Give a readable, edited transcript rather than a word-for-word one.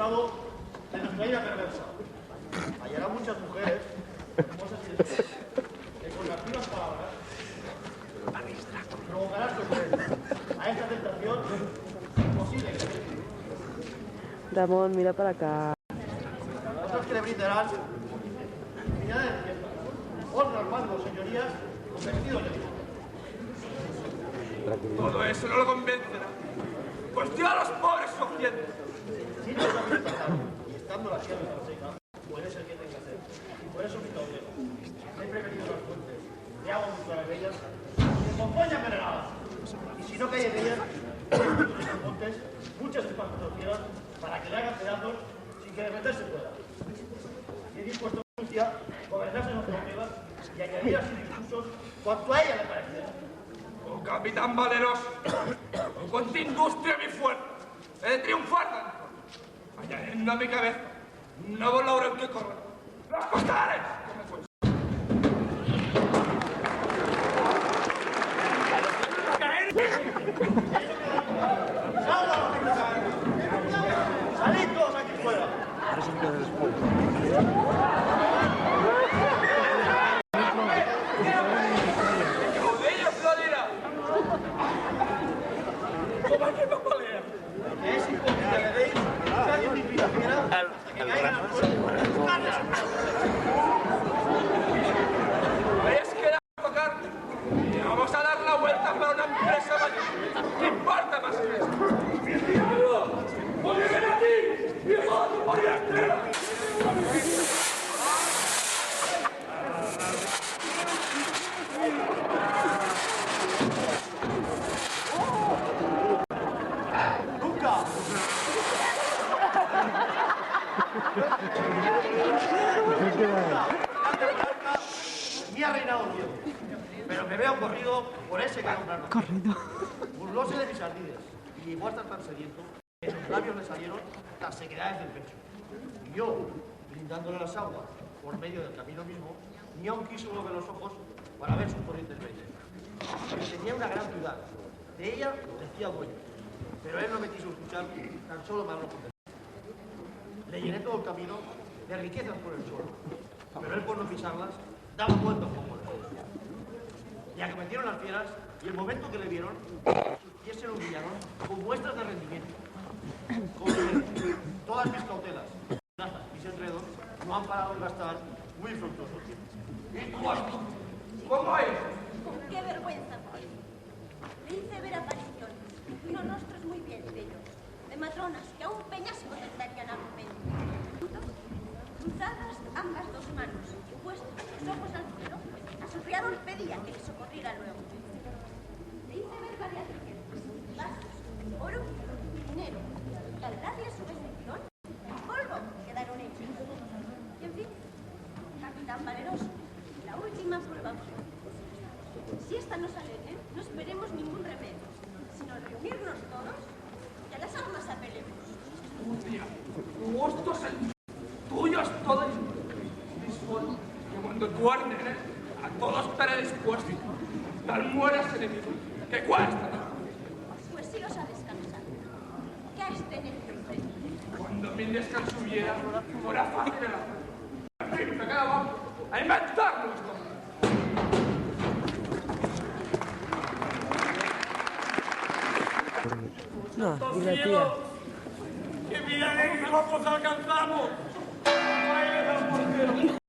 resultado de nuestra ira perversa. Hallará muchas mujeres, hermosas y despiertas, que con las vivas palabras provocarán su ofrenda. A esta tentación imposible que se resista. Ramón, mira para acá. Otros que le brindarán infinidad de fiestas, honras, mangos, señorías, convertidos en oro. Todo eso no lo convencerá. Pues dio a los pobres su hacienda. Si no está bien tratado, y estando la sierra tan seca, puede ser que tenga que hacer. Y por eso, mi caudillo, he prevenido las fuentes de agua muy claras de ellas, que con pollas envenenadas. Y si no cae en ellas, en los montes, muchas espantos torcidas, para que le hagan pedazos sin que de repente se pueda. Y he dispuesto a Rusia gobernarse nuestras amigas y añadir a sus discursos cuanto a ella le pareciera. Oh, capitán valeroso, con cuánta industria mi fuerza he de triunfar tanto. Añadiendo a mi cabeza un nuevo laurel que corre. ¡Las costaré! Como fuese. ¡Salid todos aquí fuera! ¡Caudillo Florida! ¡Toma que papalea! Que es hipócrita le deis casi ni financiera hasta que caigan al suelo. ¿Veis que era a tocar? Y vamos a dar la vuelta para una empresa mayor. ¿Qué importa más que eso? ¡Oye, ven aquí! ¡Viejo! ¡Oye, ¡Nunca! Ni ha reinado el cielo. Pero me veo corrido por ese que nombraron. Corrido. Burlóse de mis ardides y muestra tan sediento que sus labios le salieron las sequedades del pecho. Y yo, brindándole las aguas por medio del camino mismo, ni aun quiso mover los ojos para ver sus corrientes bellas. Tenía una gran ciudad, de ella decía dueño, pero él no me quiso escuchar tan solo más lejos de él. Le llené todo el camino de riquezas por el suelo, pero él por no pisarlas daba vueltas como el rey. Y acometieron las fieras y el momento que le vieron, y se lo humillaron con muestras de rendimiento. Como que todas mis cautelas, mis enredos, no han parado de gastar muy fructuoso tiempo. ¿Y cómo es? Con qué vergüenza fue. Le hice ver apariciones, unos rostros muy bien bellos, de matronas que aún peñas se contentarían al momento. Cruzadas ambas dos manos y puestos los ojos al cielo, a su criado le pedía que le socorriera luego. Le hice ver varias riquezas, vasos, oro, dinero, y al darle su bendición, el polvo quedaron hechos. Y en fin, capitán valeroso, la última prueba fue. Si esta no sale bien, no esperemos ningún remedio, sino reunirnos todos y a las armas apelemos. Tía, vuestros tuyos todos dispuestos, que cuando tú ordenes, a todos estaré dispuesto. Tal mueras enemigo, que cuesta. Pues si os ha descansado, que a este necio enfrente. Cuando mi descanso hubiera, fuera fácil el hacer. En fin, me quedaba a inventarlo esto. No, y la tía. ¡Que mira de qué locos alcanzamos! ¡Ay, el portero!